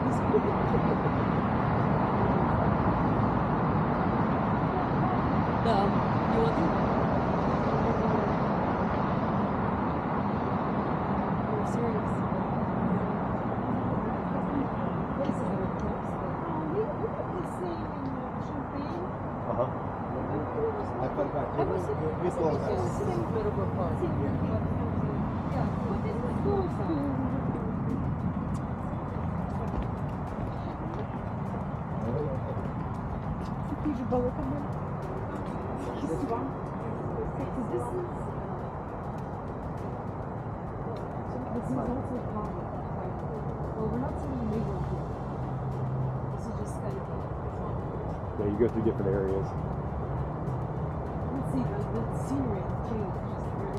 You want to? We're serious. Places that are close. We put the same in Champagne. I forgot. I was We close that. Middlebrook Park. Yeah, but this is close to. Huge bullet in there. This is wrong. This is also common. Well, we're not seeing the neighborhood here. This is just kind of Yeah, you go through different areas. let's see the scenery has changed. Just very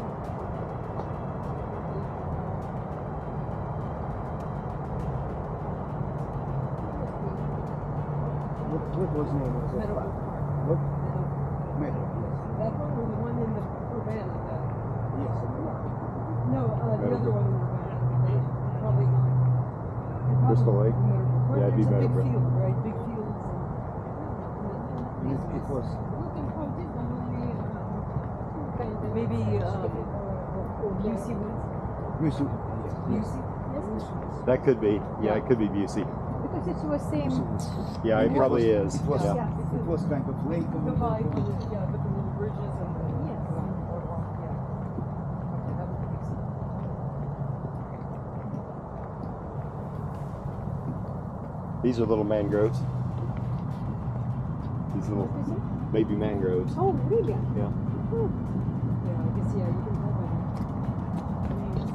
What was the name of the Meadowbrook park? Park. What? Meadow. Meadow, yes. That one or the one in the Urbana? Yes. No, the other Meadowbrook. one in Urbana. Probably not. Crystal Lake? Meadowbrook. Yeah, it'd be There's a big Meadowbrook. field, right? Big fields. It was. Maybe UC Woods. Yes. UC? That could be. Yeah, it could be Busey. Because it was same. Yeah, it probably is. It was, Yeah. it was kind of lake. The vibe with the, yeah, with the little bridges and the Yes. boardwalk, yeah. Okay, that would make sense. These are little mangroves. These little baby mangroves. Oh, really? Yeah. Yeah, I guess, yeah, you can tell by the names.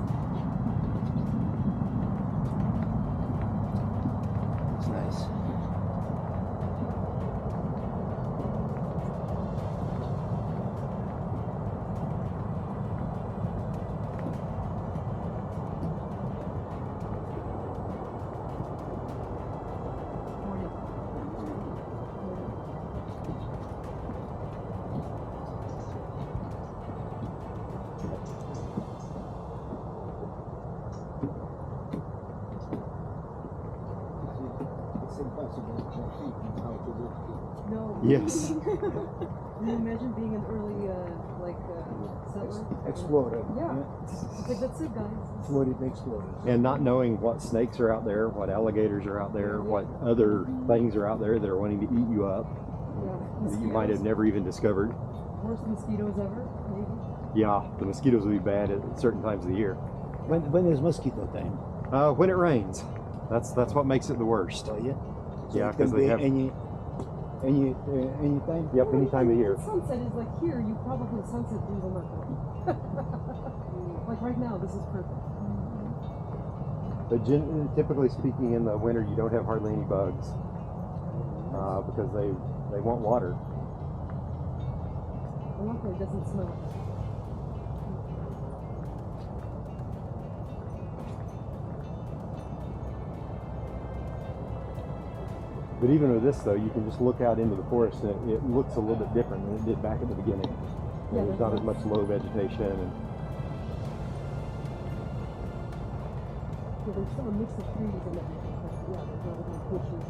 It's nice. Morning. It's impossible to think how to do it. No. Yes. Can you imagine being an early, settler? Explorer. Yeah. It's like, that's it, guys. Florida explorers. And not knowing what snakes are out there, what alligators are out there, what other things are out there that are wanting to eat you up Yeah. that you might have never even discovered. Worst mosquitoes ever, maybe. Yeah, the mosquitoes will be bad at certain times of the year. When is mosquito time? When it rains, that's what makes it the worst. Oh yeah. So Yeah, it 'cause can they be have- any time. Yep, any time of When year. sunset is like here, you probably sunset in the market. Like right now, this is perfect. But typically speaking, in the winter, you don't have hardly any bugs because they want water. And luckily, it doesn't smell. But even with this, though, you can just look out into the forest, and it looks a little bit different than it did back at the beginning. Yeah, There's not as much low vegetation. And Yeah, there's still a mix of trees and everything. But yeah, there's not enough bushes.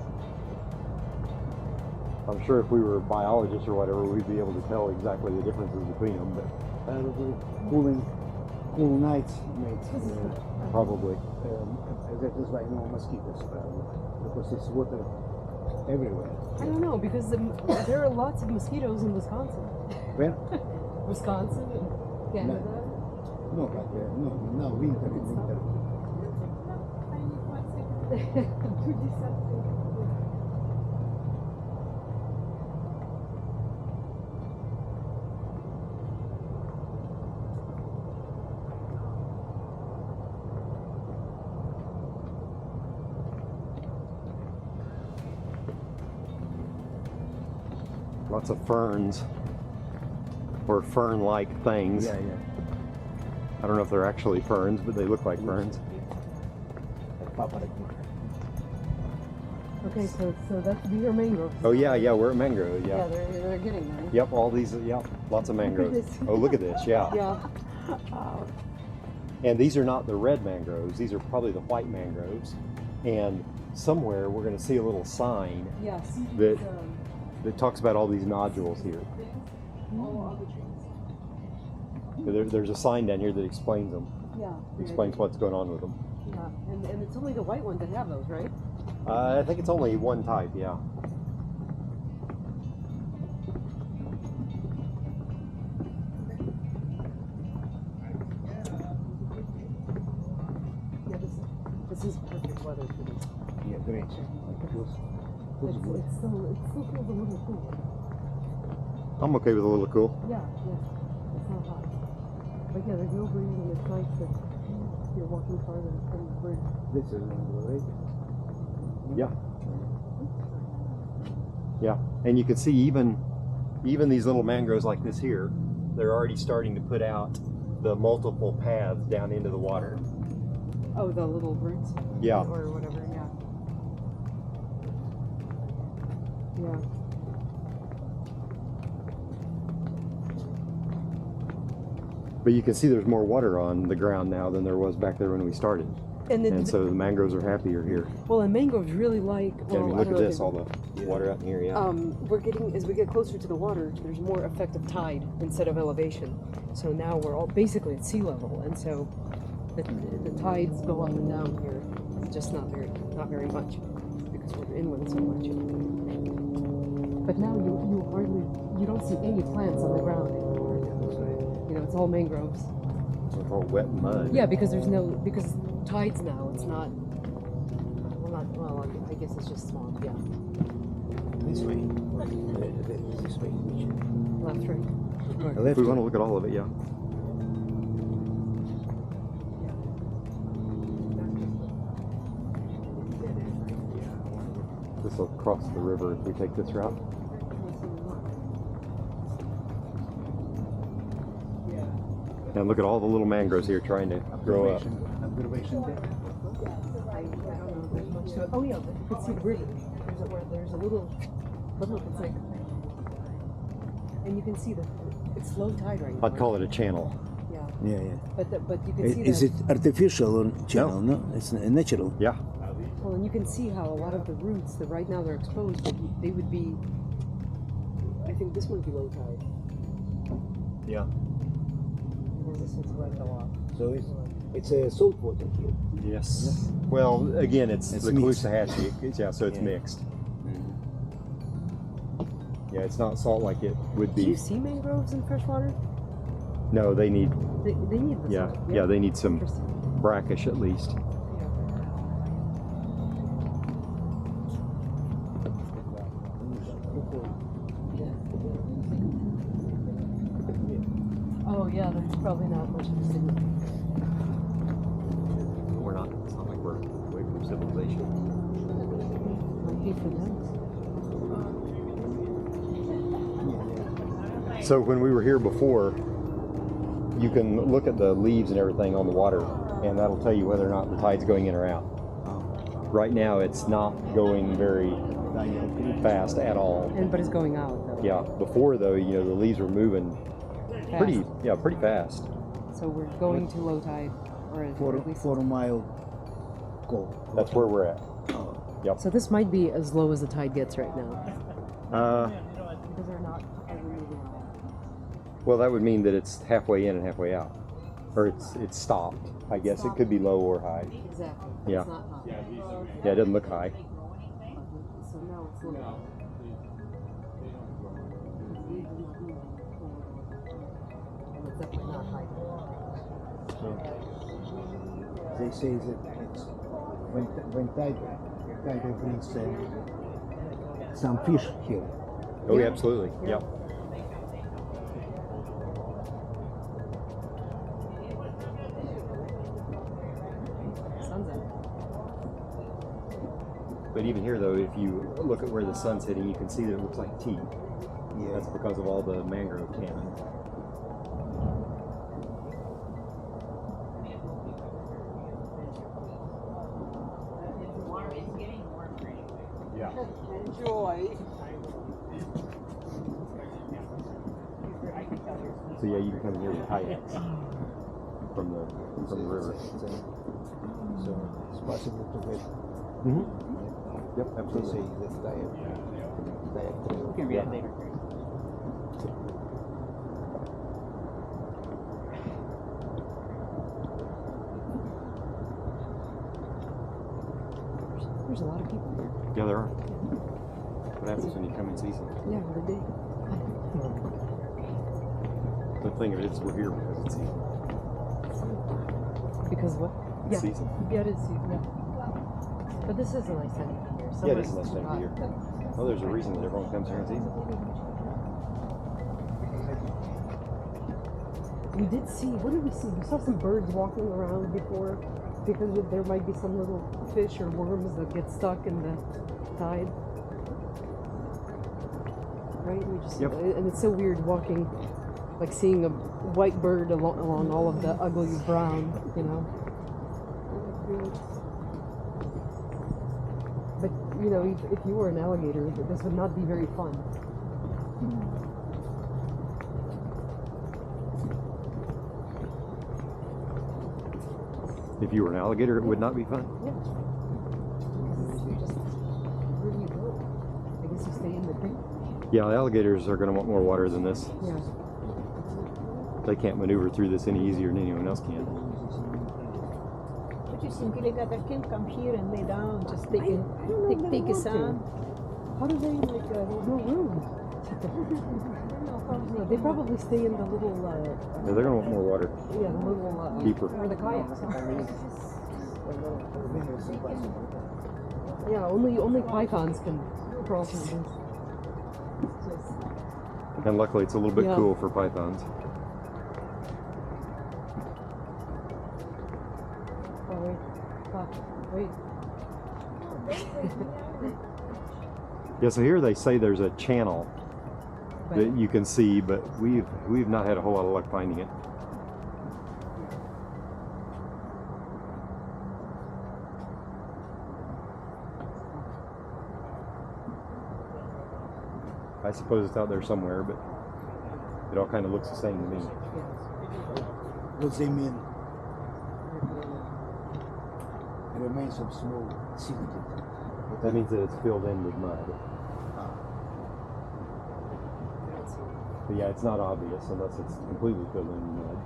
I'm sure if we were biologists or whatever, we'd be able to tell exactly the differences between them, but Probably cool nights, mate. probably. That is why no mosquitoes because it's water everywhere. I don't know, because there are lots of mosquitoes in Wisconsin. Where? Wisconsin and Canada. No, but no, winter is winter. Lots of ferns or fern-like things. Yeah. I don't know if they're actually ferns, but they look like ferns. Okay, so these are mangroves. Oh yeah, we're at mangrove. Yeah, Yeah. they're getting there. Yep, all these. Yep, lots of mangroves. this. Oh, look at this. Yeah. Yeah. And these are not the red mangroves. These are probably the white mangroves. And somewhere we're going to see a little sign Yeah, see that these, that talks about all these nodules here. all other trees. There's a sign down here that explains them. Yeah. Explains what's going on with them. Yeah, and it's only the white ones that have those, right? I think it's only one type, yeah. Yeah, this is perfect weather for this. Yeah, great. It feels good. It still feels a little cool. I'm okay with a little cool. Yeah, it's not hot. But yeah, there's no breeze and it's nice that you're walking farther from the bridge. This is one of the lake. Yeah. Yeah, and you can see even these little mangroves like this here, they're already starting to put out the multiple paths down into the water. Oh, the little roots? Yeah. Or whatever, yeah. Yeah. But you can see there's more water on the ground now than there was back there when we started. And so the mangroves are happier here. Well, and mangroves really like. Yeah, I mean, look don't at know this, all the water out in here, yeah. We're getting, as we get closer to the water, there's more effective tide instead of elevation. So now we're all basically at sea level, and so the tides go up and down here, just not very much, because we're inland so much. But now you don't see any plants on the ground anymore. That's right. You know, it's all mangroves. It's all wet mud. Yeah, because because tides now, it's not. Well, I guess it's just swamp. Yeah. This way. This way. Left, right. If we want to look at all of it, yeah. This will cross the river if we take this route. And look at all the little mangroves here trying to grow up. Observation deck. I don't know. There's much to it. Oh yeah, you can see the river. There's a little. But look, it's like, and you can see it's low tide right now. I'd call it a channel. Yeah. Yeah, yeah. But you can see Is that. it artificial or channel? No, it's natural. Yeah. Well, and you can see how a lot of the roots that right now they're exposed, they would be. I think this would be low tide. Yeah. Or this one's right off. So it's a salt water here. Yes. Well, again, it's It's the mixed. Caloosahatchee. Yeah, so it's Yeah. mixed. Yeah, it's not salt like it would Do you be. see mangroves in freshwater? No, they need. They need the Yeah, salt. yeah, they need some Interesting. brackish at least. Yeah. Oh yeah, there's probably not much of a signal. We're not. It's not like we're away from civilization. Might be for them. So when we were here before, you can look at the leaves and everything on the water, and that'll tell you whether or not the tide's going in or out. Right now, it's not going very fast at all. But it's going out though. Yeah. Before though, the leaves were moving Fast. pretty fast. So we're going to low tide, or at least. 4 mile Cove. That's where we're at. Yep. So this might be as low as the tide gets right now. Because they're not ever moving out. Well, that would mean that it's halfway in and halfway out, or it's stopped. I guess it could be low or high. Exactly. Yeah. It's not high. Yeah, it doesn't look high. So now it's low. And it's definitely not high. They say that it's when tide brings some fish here. Oh, Yeah. absolutely. Yep. Sun's out. But even here, though, if you look at where the sun's hitting, you can see that it looks like tea. Yeah. That's because of all the mangrove tannin. Yeah. Enjoy. So yeah, you can come here with kayaks from the river. So it's possible to get Yep, They absolutely. say that's diet. We can read it later. There's a lot of people here. Yeah, there are. What happens when you come in season? Yeah, the day. The thing of it is, we're here because it's season. Because what? It's Yeah. season. Yeah, it is. Yeah. But this is a nice time of the year. Yeah, it is a Summer's nice too time of the year. hot. Well, there's a reason that everyone comes here in season. We did see, what did we see? We saw some birds walking around before because there might be some little fish or worms that get stuck in the tide. Right? We just, Yep. And it's so weird walking, like seeing a white bird along all of the ugly brown, you know? But, you know, if you were an alligator, this would not be very fun. If you were an alligator, it would not be fun. Yeah. Where do you go? I guess you stay in the creek. Yeah, alligators are going to want more water than this. Yeah. They can't maneuver through this any easier than anyone else can. But you think alligator can come here and lay down, just take I don't know if they take a want to. sun. How do they like? There's no room. Yeah, they probably stay in the little. Yeah, they're going to want more water. Yeah, the little. Deeper. Or the kayaks. Yeah, only pythons can crawl through this. And luckily, it's a little bit Yeah. cool for pythons. Oh wait, fuck, wait. Yeah, so here they say there's a channel But that you can see, but we've not had a whole lot of luck finding it. I suppose it's out there somewhere, but it all kind of looks the same to me. What they mean? Remains of snow cemented. That means that it's filled in with mud. But yeah, it's not obvious unless it's completely filled in with mud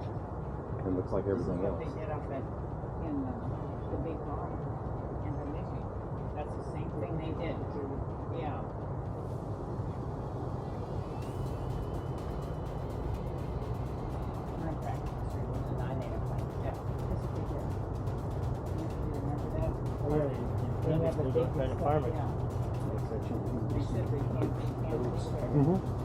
and looks like everything else. They did up at in the big barn in the mission. That's the same thing they did to farming. They said they can't. Mm-hmm.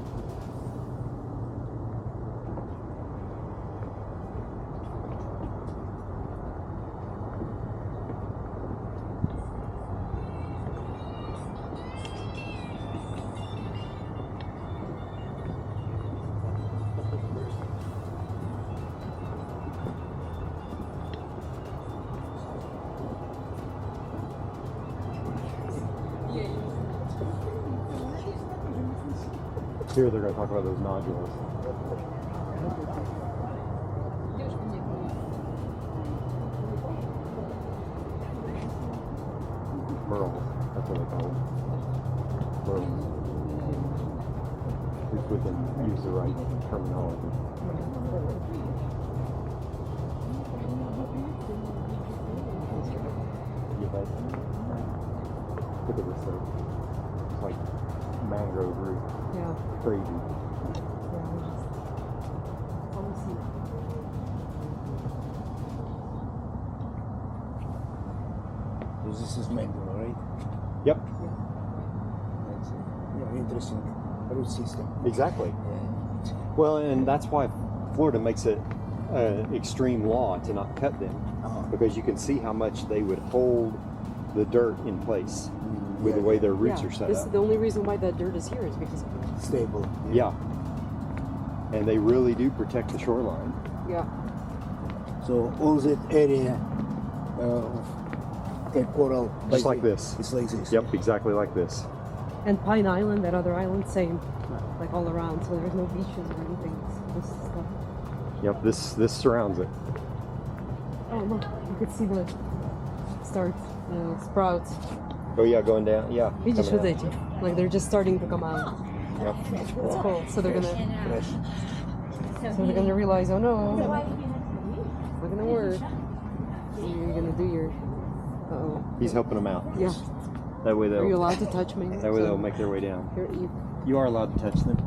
Here they're going to talk about those nodules. Pearls, that's what they call them. Pearls. At least we can use the right terminology. Yeah, but look at this thing. It's like mangrove root. yeah. Crazy. So this is mango, right? Yep, That's interesting root system. exactly. Yeah. Well, and that's why Florida makes it an extreme law to not cut them, because you can see how much they would hold the dirt in place with the way their roots are set This up. the only reason why that dirt is here is because Stable. Yeah. And they really do protect the shoreline. yeah. So all that area of Cape Coral, Just like this. It's like this. Yep, exactly like this. And Pine Island, that other island, same, like all around. So there's no beaches or anything. It's this stuff. Yep, this surrounds it. Oh look, you could see the start sprouts. Oh yeah, going down. Yeah. Видишь, coming вот out. эти. Like they're just starting to come out. Yep. That's cool. So they're gonna Fresh. realize, oh no, it's not gonna work. You're gonna do your. Uh-oh. He's helping them out. Yeah. That way Are you they'll. allowed to touch me? That way they'll make their way down. You, You are allowed to touch them.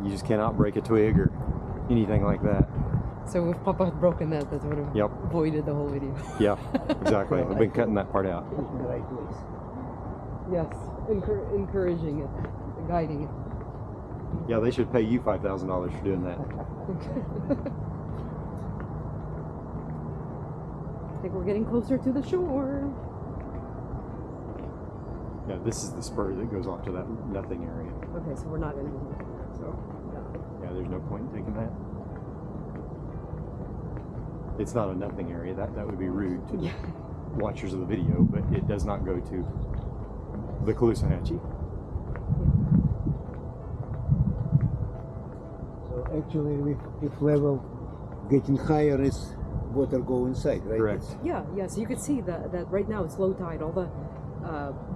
You just cannot break a twig or anything like that. so if Papa had broken that, that would have Yep. voided the whole video. Yeah, exactly. I've been cutting that part out. In the right place. Yes, encouraging it, guiding it. Yeah, they should pay you $5,000 for doing that. I think we're getting closer to the shore. Yeah, this is the spur that goes off to that nothing area. Okay, so we're not gonna do that. So, Yeah, there's no point in taking that. It's not a nothing area. That would be rude to the watchers of the video, but it does not go to the Caloosahatchee. So actually, if level getting higher, is water go inside, right? Correct. yeah. So you can see that right now it's low tide. All the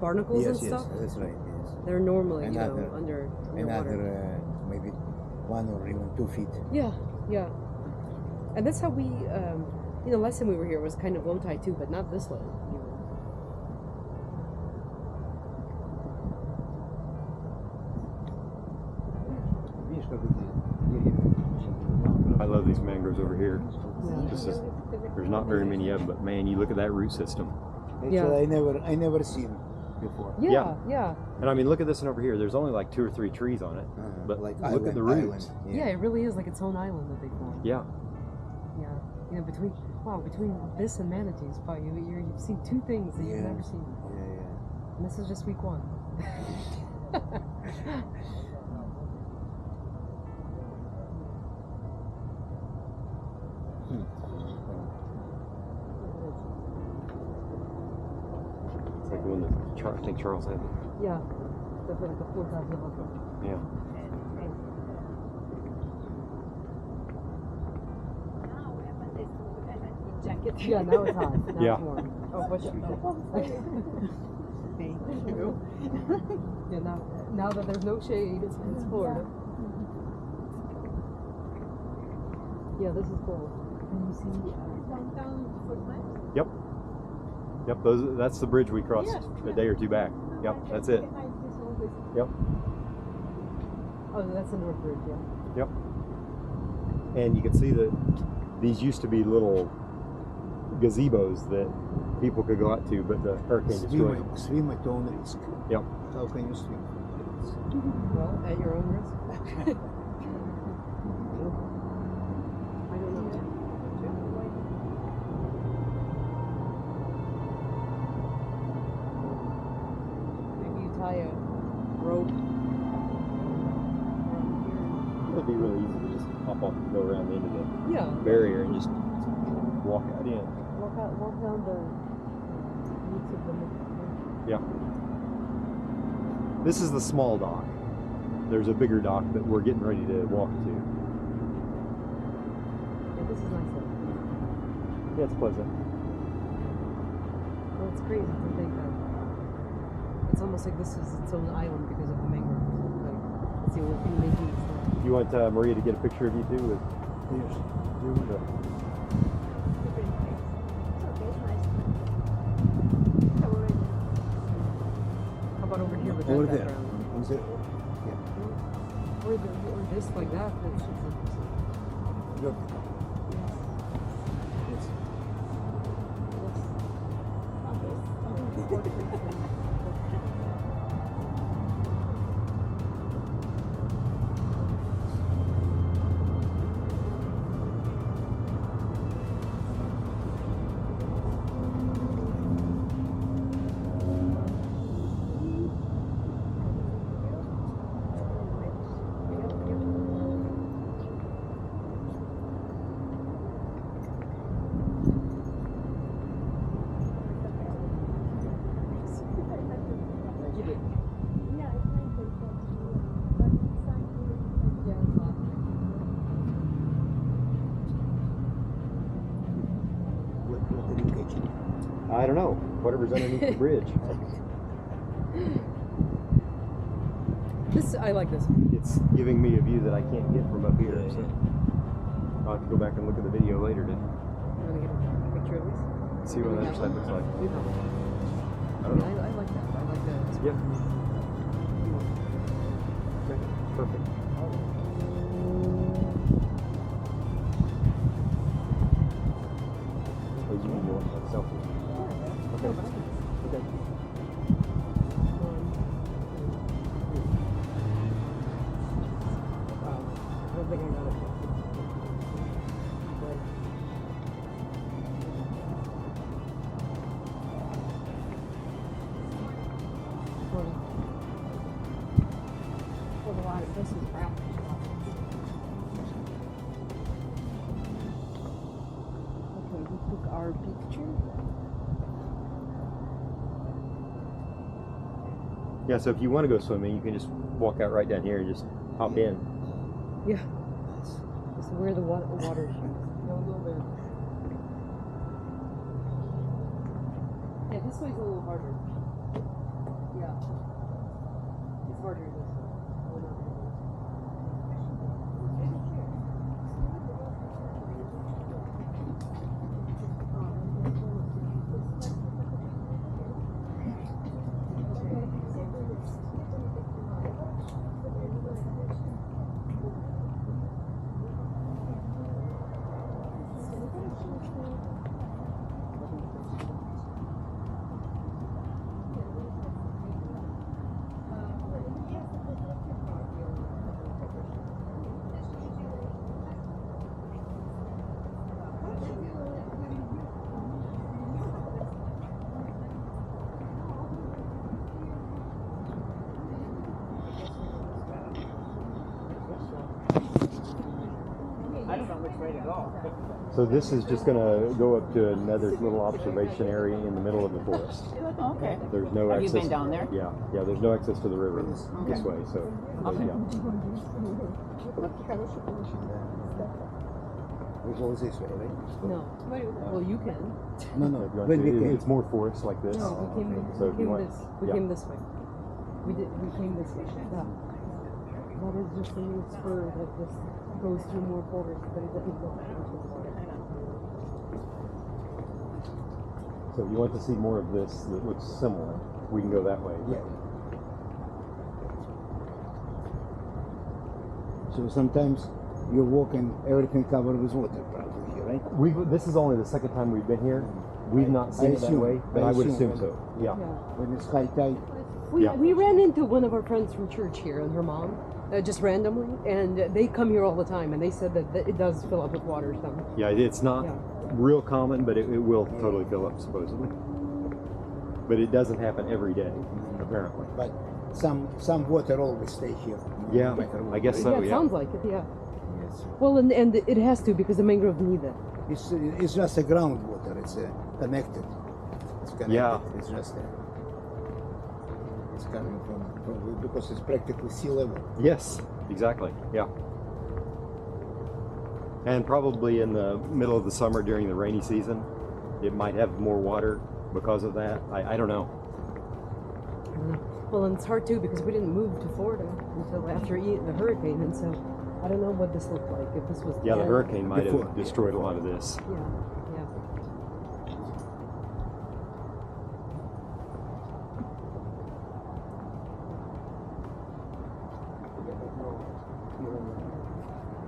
barnacles Yes, and yes, stuff, that's right. Yes. they're normally Another- underwater. Another maybe 1 or even 2 feet. Yeah. And that's how we, last time we were here was kind of low tide too, but not this low. Видишь, как эти деревья? I love these mangroves over here. Yeah. This is, there's not very many of them, but man, you look at that root system. Actually, Yeah. I never seen before. Yeah. And I mean, look at this one over here. There's only like 2 or 3 trees on it, but like look at the roots. Yeah, it really is like its own island that they formed. Yeah. Yeah. Between this and manatees, you've seen 2 things that you've Yeah. never seen. Yeah. And this is just week 1. It's like the one that I think Charles had. Yeah. That's like a 4,000 level. Yeah. Jacket. Yeah, now it's hot. Now Yeah. it's warm. Oh, what's Thank you. Yeah, now that there's no shade, it's Florida. Yeah, this is cool. Can you see? Yep. That's the bridge we crossed a day or 2 back. Yep, that's it. Yep. Oh, that's the North Bridge, yeah. Yep. And you can see that these used to be little gazebos that people could go out to, but the hurricane destroyed them. Swim at own risk. Yep. How can you swim? Well, at your own risk. I don't know. Maybe you tie a rope around It'd be really easy to just hop off and go around the end of the here. Yeah. barrier and just walk out in. Walk down the roots of the. Yeah. This is the small dock. There's a bigger dock that we're getting ready to walk to. Yeah, this is nice though. Yeah, it's pleasant. Well, it's crazy to think that it's almost like this is its own island because of the mangroves. Like, it's the only thing making it so. You want Maria to get a picture of you too? With Yes. How about over here with Over that there. background? Is it? Or this like that. That's Vertical. Yes. I don't know. Whatever's underneath the bridge. This I like this. It's giving me a view that I can't get from up here. So I'll have to go back and look at the video later to You want to get a picture of this? see what the other side looks like. I don't know. I like that. I like that. Yeah. Okay, perfect. Oh, you want more selfie? Okay. Okay. I don't think I got it. Well, a lot of this is brown. Okay, we took our picture. Yeah, so if you want to go swimming, you can just walk out right down here and just hop in. Yeah. Just wear the water shoes. Don't go there. Yeah, this way's a little harder. Yeah. It's harder this way. Oh, no. I don't know which way to go. So this is just going to go up to another little observation area in the middle of the forest. Okay. There's no Have you access. been down there? Yeah, there's no access to the river this Okay. way. So, Okay. yeah. We go this way, right? No. Well, you can. No, no. If you want When to, we came. it's more forest like this. No, we came, So we if you came want- this. We yeah. came this way. We came this way. Yeah. That is just a little spur that just goes through more forest, but it doesn't go into the water. So if you want to see more of this that looks similar, we can go that way. Yeah. So sometimes you walk and everything covered with water, probably here, right? This is only the second time we've been here. We've not seen it that assume- way, but I I would assume assume so. Yeah. Yeah. When it's high tide. Yeah. We ran into one of our friends from church here and her mom, just randomly, and they come here all the time, and they said that it does fill up with water. So Yeah, it's not Yeah. real common, but it will totally fill up supposedly. But it doesn't happen every day, apparently. But some water always stay here. no Yeah, matter what, I guess right? so. yeah, it yeah. sounds like it. Yeah. Yes. Well, and it has to because the mangrove need that. It's just a groundwater. It's connected. It's connected. Yeah. It's just it's coming from because it's practically sea level. Yes, exactly. Yeah. And probably in the middle of the summer during the rainy season, it might have more water because of that. I don't know. I don't know. Well, and it's hard too because we didn't move to Florida until after the hurricane, and so I don't know what this looked like. If this was Yeah, the hurricane might Before, have destroyed a lot of this. Yeah, yeah.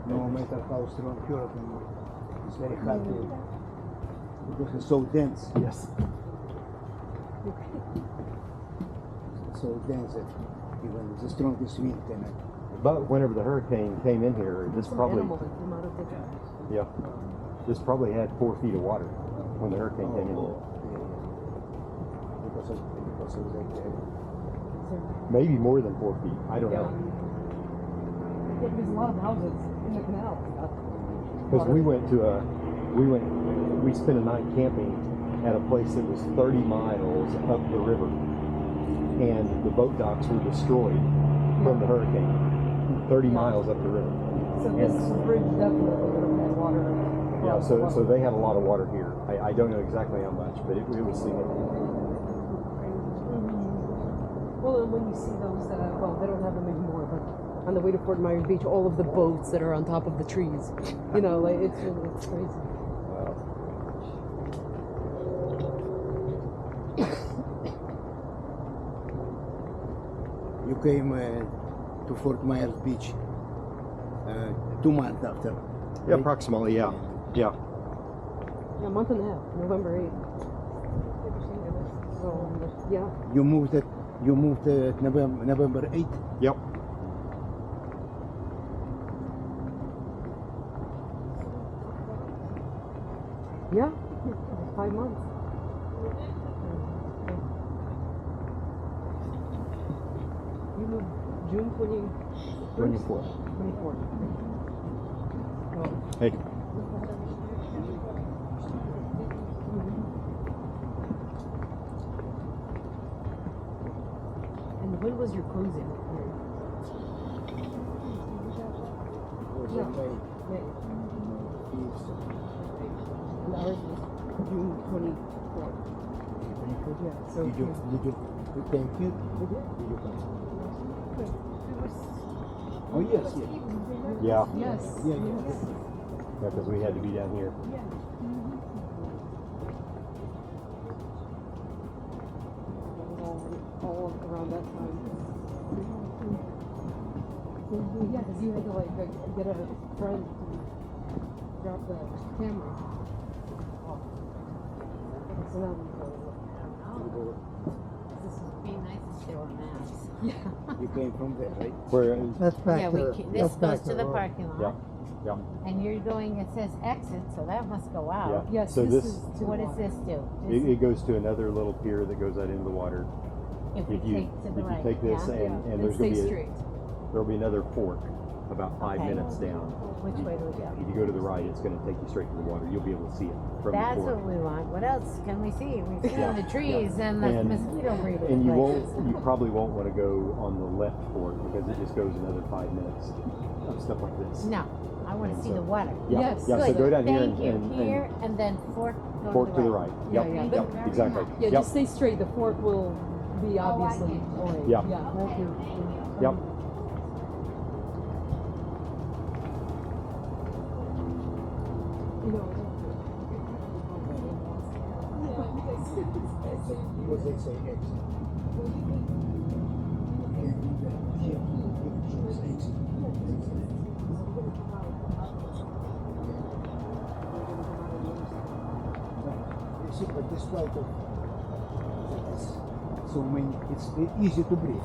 No matter how strong hurricane, it's very hard to because it's so dense. Yes. It's so dense that even the strongest wind cannot. But whenever the hurricane came in here, this Some probably, animal that came out of the yeah, this probably had 4 feet of water when the hurricane came in here. Because of that. Maybe more than 4 feet. I don't know. Yeah, there's a lot of houses in the canal. Because we spent a night camping at a place that was 30 miles up the river, and the boat docks were destroyed from the hurricane. 30 miles up the river. So this bridge definitely would have had water. Yeah, so they had a lot of water here. I don't know exactly how much, but it was significant. Well, and when you see those, well, they don't have them anymore, but on the way to Fort Myers Beach, all of the boats that are on top of the trees, you know, like it's crazy. Wow. You came to Fort Myers Beach 2 months after. Yeah, right? approximately, yeah. Yeah. Yeah, a month and a half, November 8th. So, yeah. You moved November 8th. Yep. Yeah, 5 months. You moved June 24th. 24th. Oh. Hey. And when was your closing? Yeah. May. And ours was June 24th. Yeah, so Did you came here? we did. Did you come? Oh yes, yes. Yeah. Yes. Yeah, yeah. Yes. Because we had to be down here. All around that time. Yeah, because you had to like get a friend to drop the camera off. So now we go. This would be nice if there were maps. Yeah. You came from there, right? Where? That's back Yeah, to this that's goes back to the road. parking Yeah. lot. Yeah. And you're going, it says exit, so that must go Yeah. out. Yes. So this this- is to What the does water. this do? It goes to another little pier that goes out into the water. If we If you take to the right, take this yeah? and there's stay going to be straight. there'll be another fork about 5 Okay. minutes down. Which way do we go? If you go to the right, it's going to take you straight to the water. You'll be able to see it from That's the fork. what we want. What else can we see? We've seen Yeah, the trees and the And- mosquito breeding And you places. you probably won't want to go on the left fork because it just goes another 5 minutes of stuff like this. No, I want to And see so- the water. Yeah, Yes, yeah. So good. go down here Thank you. and Here and then fork, go fork to the right. Yeah, Yep, yeah. yep, Very exactly. nice. Yeah, Yep. just stay straight. The fork will be obviously orange. Yeah. Yeah. Thank you. Yep. You know, What they say exit. Here, it shows exit. You see, but despite of so many, it's easy to breathe.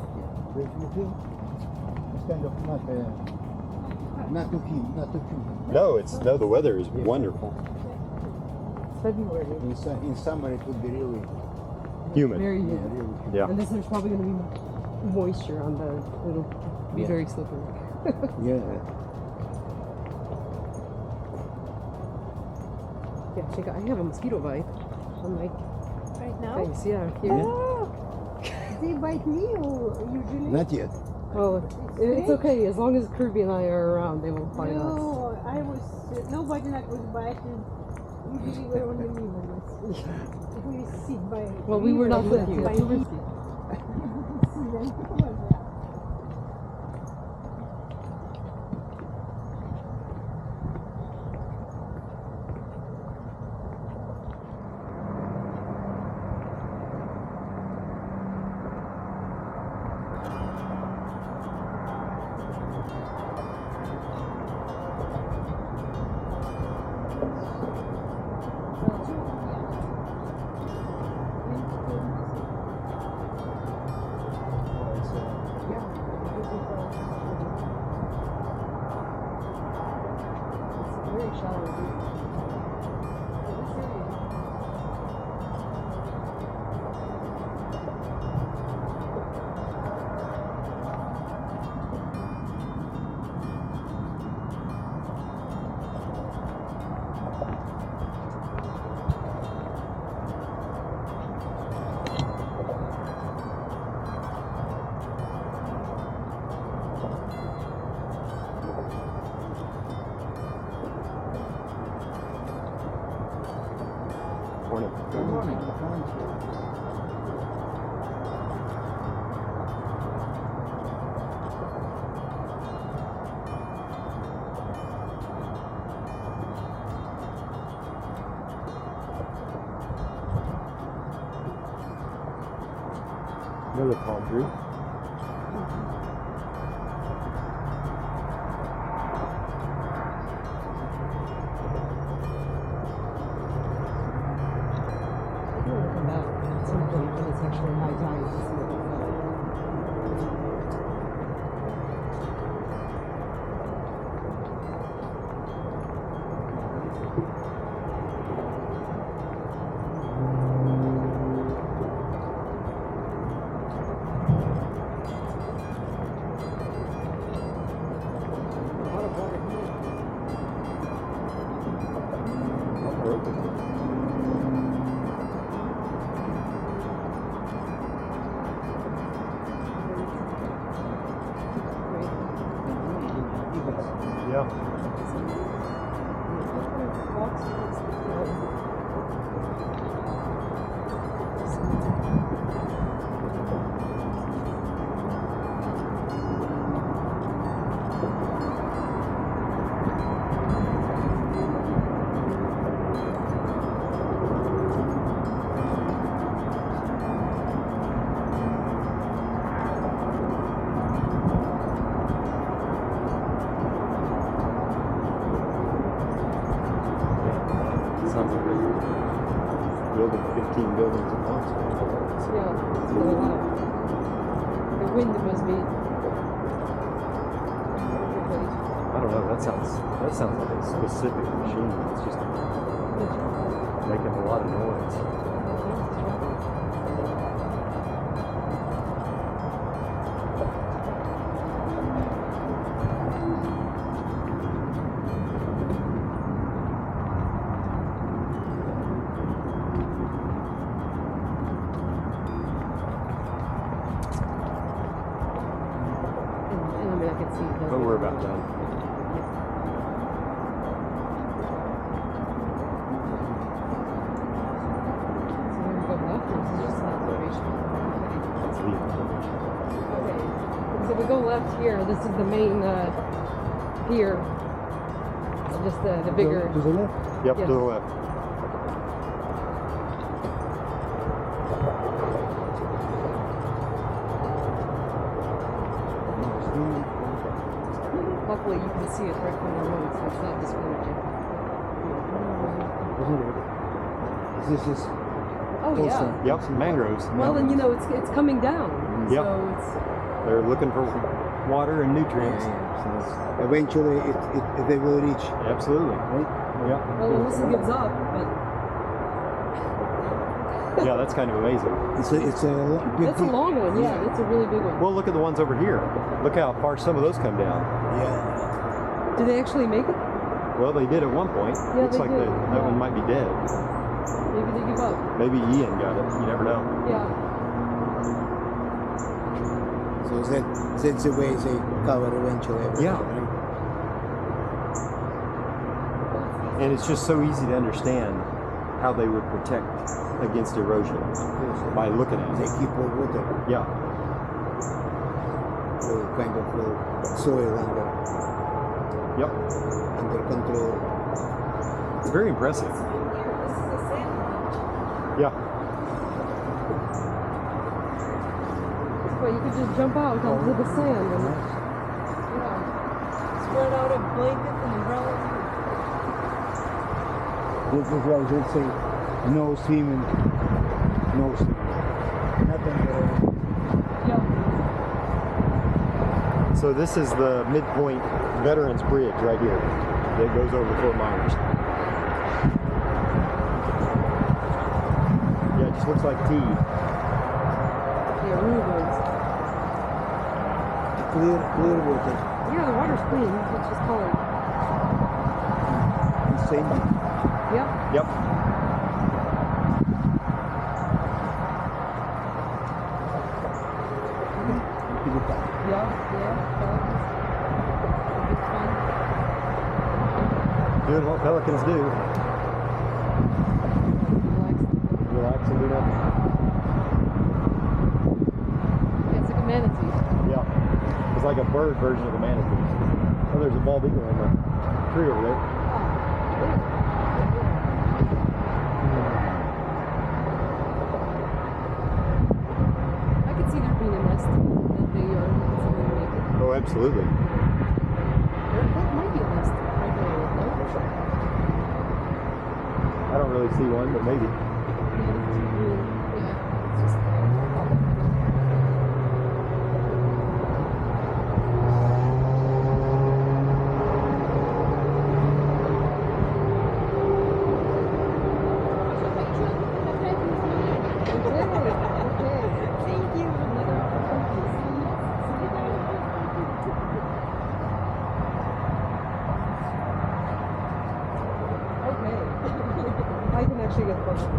But if you feel, it's kind of not too humid. No, the weather is wonderful. it's February. In summer it would be really, Humid. Very yeah, humid. really. Yeah. And there's probably going to be moisture on the. It'll be Yeah. very slippery. Yeah. Yeah, check out. I have a mosquito bite on my Right now? face. Yeah, here. They bite me or usually? Not yet. Well, it's okay as long as Kirby and I are around. They won't bite us. No, I was nobody that was biting. Usually we're on the middle. We sit by. Well, we were not with you. By Too me. risky. See them. Come on, yeah. Another palm tree. I do want to come back at some point when it's actually high tide to see what it's like. A lot of water here. Yeah. Sounds like they're building 15 buildings at once. Yeah, it's really loud. The wind must be. I don't know. That sounds like a specific machine. It's just making a lot of noise. And I mean, I can see. But we're about done. So we're gonna go left, or is this just an observation? That's the Okay. So we go left here. This is the main pier. Just the bigger. To the left? Yep, Yes. to the left. Luckily, you can see it right from the road, so it's not discouraging. This is Oh yeah. also Yep, mangroves. Well, and you know it's coming down. Yep. So it's They're looking for water and nutrients. So eventually they will reach, Absolutely. right? Yep. well, unless it gives up, but Yeah, that's kind of amazing. It's a big that's a long one. Yeah, it's a really big one. Well, look at the ones over here. Look how far some of those come down. Yeah. Did they actually make it? Well, they did at one point. Yeah, Looks they like did, that yeah. one might be dead. Maybe they give up. Maybe Ian got it. You never know. Yeah. So that's the way they cover eventually everything, Yeah. right? And it's just so easy to understand how they would protect against erosion by looking at They it. keep all water, Yeah. kind of soil Yep. under control. It's very impressive. Yeah. Well, you could just jump out onto the sand and spread out a blanket and umbrella. This is why they say no swimming, no swimming. Nothing Yeah. So this is the midpoint Veterans Bridge right here that goes over Fort Myers. Yeah, it just looks like tea. Yeah, really good. clear water. Yeah, the water's clean. It's just colored. Insane. Yep. Yep. Yeah. It's fun. Doing what pelicans do. Relax. Relax and do nothing. It's like a manatee. Yeah. It's like a bird version of the manatee. Oh, there's a bald eagle in the tree over there. I can see their absolutely. That might be a nest. I don't really see one, but maybe. Thank you. I can actually get closer.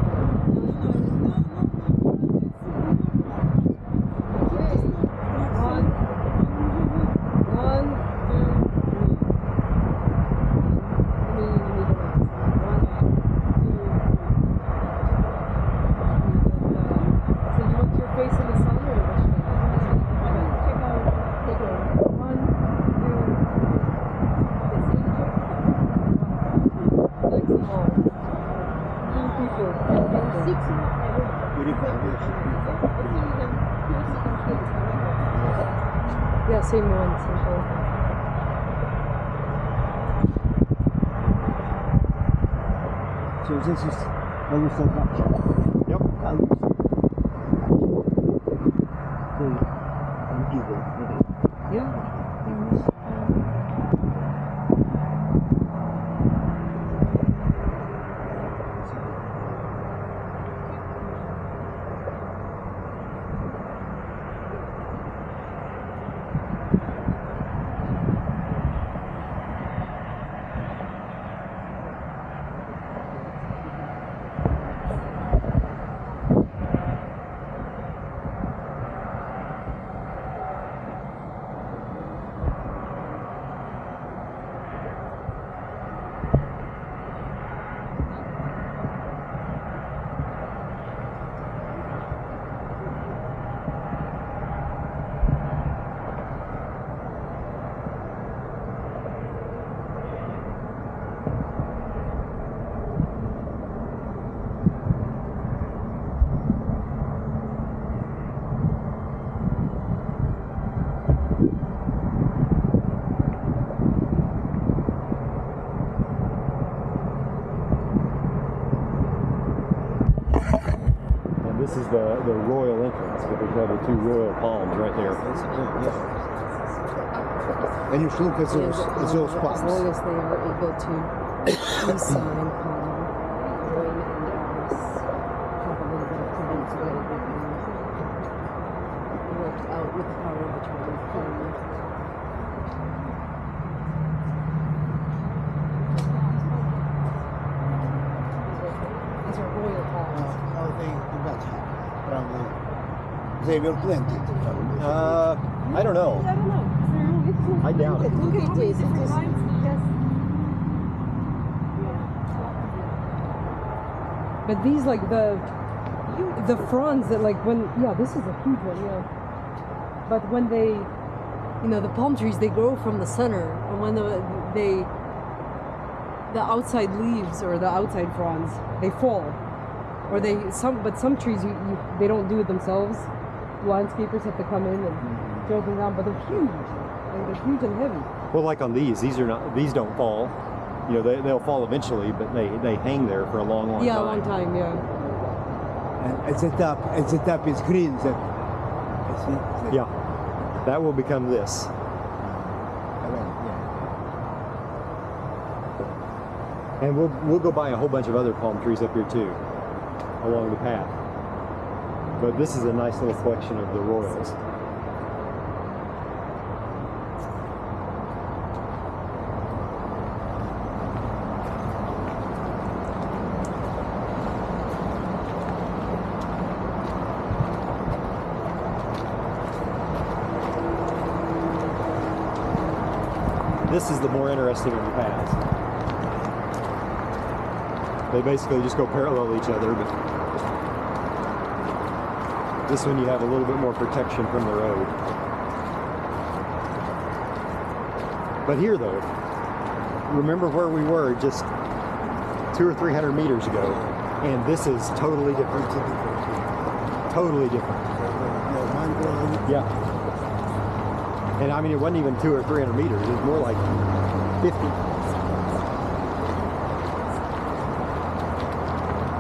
Yeah, same one, same one. So this is almost like that. Yep. An eagle. Yeah. And this is the royal entrance because you have the two royal palms right there. And you should look at those As long spots. as they are able to re-sign, rain and Alice have a little bit of time to get everything worked out with the power of attorney. These are royal palms. How they got from they were planted. I don't know. I don't know. I doubt it. Look at this. It is. Yes. But these like the fronds that like when this is a huge one, but when they the palm trees, they grow from the center, and when the outside leaves or the outside fronds, they fall, or some trees they don't do it themselves. Landscapers have to come in and choke them down, but they're huge. Like, they're huge and heavy. Well, like on these don't fall. They'll fall eventually, but they hang there for a long time. Yeah, a long time. Yeah. And at the top is green. That I see. Yeah, that will become this. And we'll go by a whole bunch of other palm trees up here too, along the path. But this is a nice little collection of the royals. This is the more interesting of the paths. They basically just go parallel each other, but this one you have a little bit more protection from the road. But here though, remember where we were just 200 or 300 meters ago, and this is totally different. Totally different. Yeah. And I mean, it wasn't even 200 or 300 meters. It was more like 50.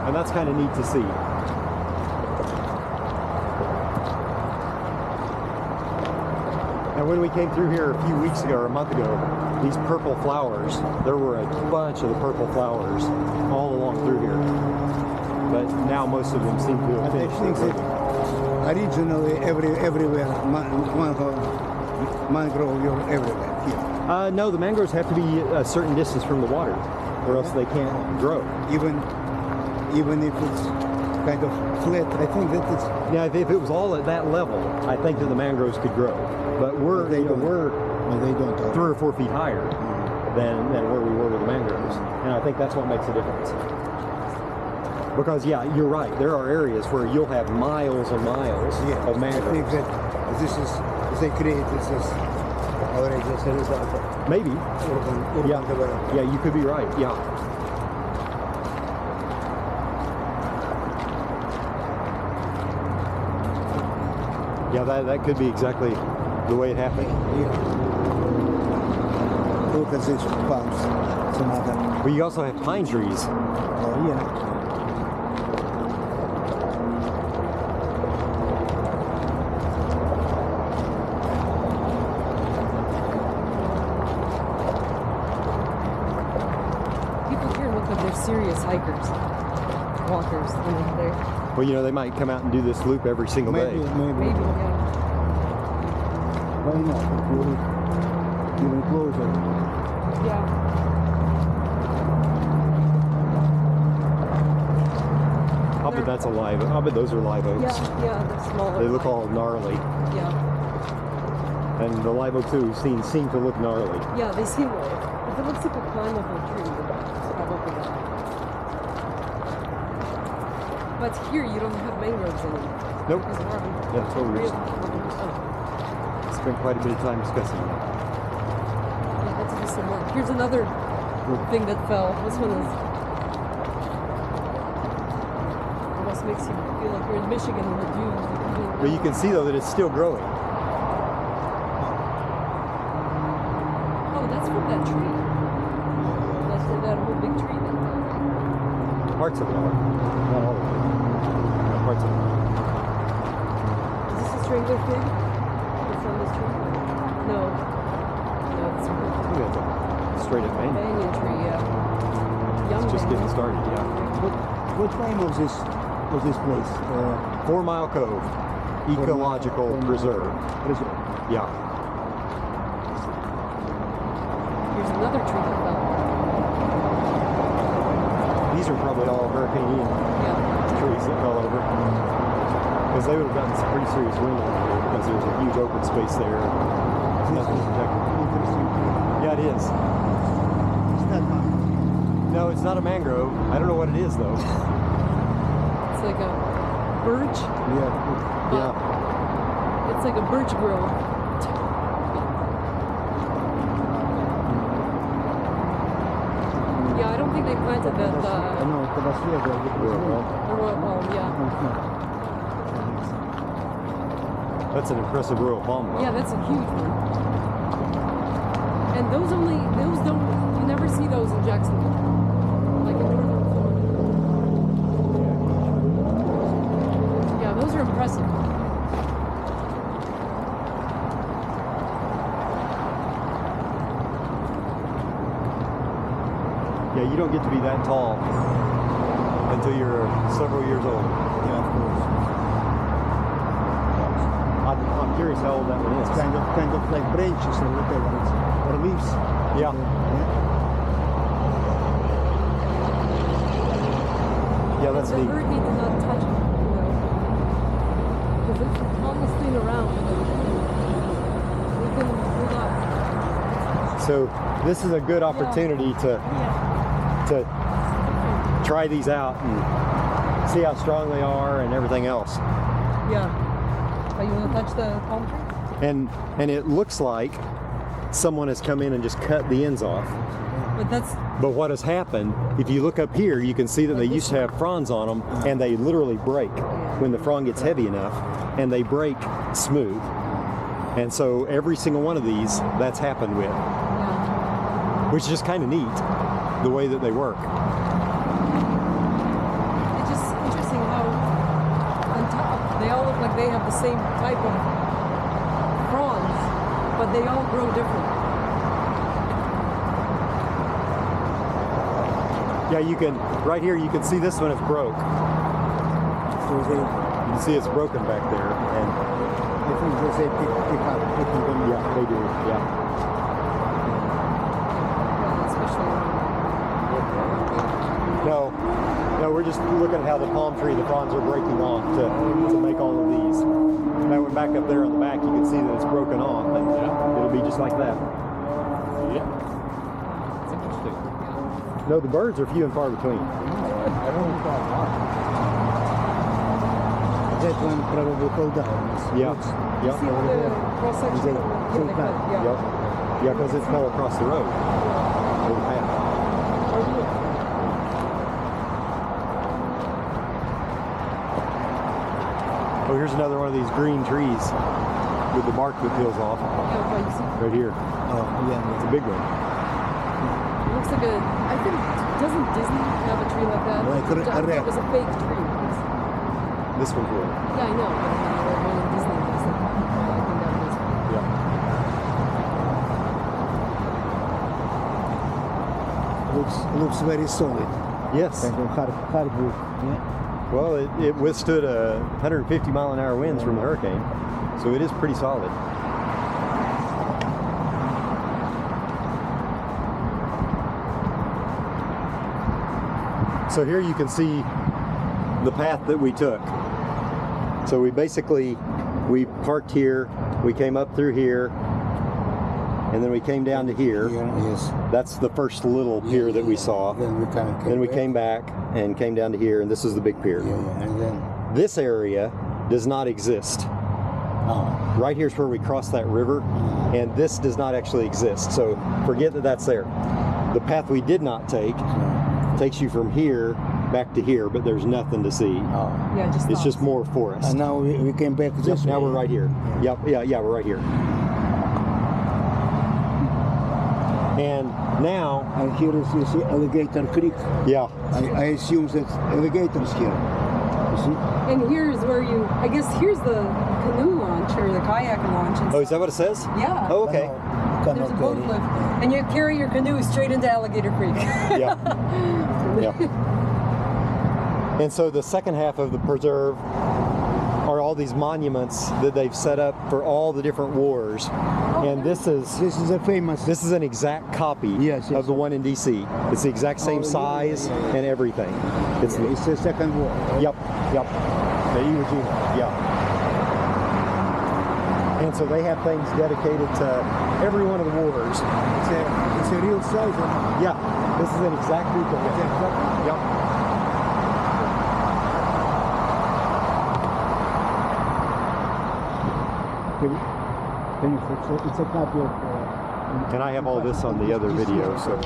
And that's kind of neat to see. And when we came through here a few weeks ago or a month ago, these purple flowers, there were a bunch of the purple flowers all along through here. But now most of them seem to have I finished. think that originally everywhere, mangrove, you're everywhere here. No, the mangroves have to be a certain distance from the water, or else they can't grow. Even if it's kind of flat, I think that it's. Now, if it was all at that level, I think that the mangroves could grow. But we're They don't. we're No, they don't. 3 or 4 feet higher than where we were with the mangroves, and I think that's what makes a difference. Because yeah, you're right. There are areas where you'll have miles and miles of I mangroves. think that this is they create this is already just a result of Maybe. urban Yeah. development. Yeah, you could be right. Yeah. Yeah, that could be exactly the way it happened. Yeah. Look at these palms. It's another. But you also have pine trees. Oh yeah. People here look like they're serious hikers, walkers. You know, they're Well, you know, they might come out and do this loop every single Maybe, day. maybe, yeah. Why not? If you look even closer. Yeah. I'll bet that's a live. I'll bet those are live oaks. Yeah, they're smaller. They look all gnarly, Yeah. and the live oaks too seem to look gnarly. Yeah, they seem like. If it looks like a climbable tree, then it's probably not. But here you don't have mangroves anymore. Nope. Because we're on Yeah, that's what we real- just spent quite a bit of time discussing that. Yeah, let's do some more. Here's another thing that fell. This one is almost makes you feel like you're in Michigan in the dunes. But you can see though that it's still growing. Oh, that's from that tree. That's from that whole big tree that fell. Parts of it are, not all of it. Parts of it. Is this a strangler fig? It's on this tree? No. No, it's a I think that's a straight up banyan. banyan tree, yeah. Young It's just getting banyan. started. Yeah. What name was this place? 4 Mile Cove, Ecological Preserve. Reserve. Yeah. Here's another tree that fell. These are probably all Hurricane Ian Yeah. trees that fell over. Because they would have gotten some pretty serious wind over here because there's a huge open space there. Nothing protected. Interesting. Yeah, it is. It's not mine. No, it's not a mangrove. I don't know what it is though. It's like a birch. Yeah. Yeah. It's like a birch grove. Yeah, I don't think they planted that. No, это последовало. The royal palm, yeah. That's an impressive royal palm. though. Yeah, that's a huge one. And those don't, you never see those in Jacksonville. Like in northern Florida. Yeah, those are impressive. Yeah, you don't get to be that tall until you're several years old. Yeah, of course. I'm curious how old that one is. It's kind of like branches or whatever. Or leaves. Yeah. Yeah, that's The neat. hurricane did not touch it, you know. Because it's the tallest thing around. We can relax. So this is a good opportunity to try these out and see how strong they are and everything else. Yeah. Oh, you want to touch the palm tree? And it looks like someone has come in and just cut the ends off. But that's, But what has happened, if you look up here, you can see that they used to have fronds on them, and they literally break when the frond gets heavy enough, and they break smooth. And so every single one of these, that's happened with, Yeah. which is just kind of neat, the way that they work. It's just interesting how on top they all look like they have the same type of fronds, but they all grow different. Yeah, you can, right here, you can see this one is broke. So they, You can see it's broken back there. And I think they say pick up, picking them. yeah, they do, yeah. Yeah, especially. No, we're just looking at how the palm tree, the fronds are breaking off to make all of these. That one back up there on the back, you can see that it's broken off, and it'll be just like that. Yeah. It's interesting. No, the birds are few and far between. I don't know that one probably hold down. Yeah, See yep, the cross section? They- Yeah, they they cut. cut, yeah. yep. Yeah, because it fell across the road. Or the path. Oh, here's another one of these green trees with the bark that peels off. Yeah, but you see, Right here. Oh, yeah. It's a big one. it looks like a. I think doesn't Disney have a tree like that? Like a I thought red. it was a fake tree. This one's one. Yeah, I know. But I mean, the one in Disney was like, I think that was. Yeah. Looks very solid. Yes. Kind of hardwood. Yeah. Well, it withstood 150 mile an hour winds from the hurricane, so it is pretty solid. So here you can see the path that we took. So we parked here, we came up through here, and then we came down to here. Yes. That's the first little pier that we saw. Then we Came back and came down to here, and this is the big pier. Yeah, and then This area does not exist. Right here's where we cross that river, and this does not actually exist. So forget that that's there. The path we did not take takes you from here back to here, but there's nothing to see. Yeah, just. It's just stops. more forest. and now we came back Yep, this now way. we're right here. Yep, yeah, we're right here. And now, And here is, you see, Alligator Creek. yeah, I assume that alligators here. You see? And here's where you. I guess here's the canoe launch or the kayak launch. And oh, is that what it says? Yeah. Oh, okay. Cannot There's a boat carry. lift, and you carry your canoe straight into Alligator Creek. Yeah. Yeah. And so the second half of the preserve are all these monuments that they've set up for all the different wars. And this This is a famous. is an exact copy Yes, yes. of the one in DC. It's the exact same Oh, yeah, size yeah. and everything. It's It's the Second War. yep. The Iwo Jima. Yeah. And so they have things dedicated to every one of the wars. It's a real size. Yeah. This is an exact duplicate. Yep. It's a copy of. And I have all this on the other video, so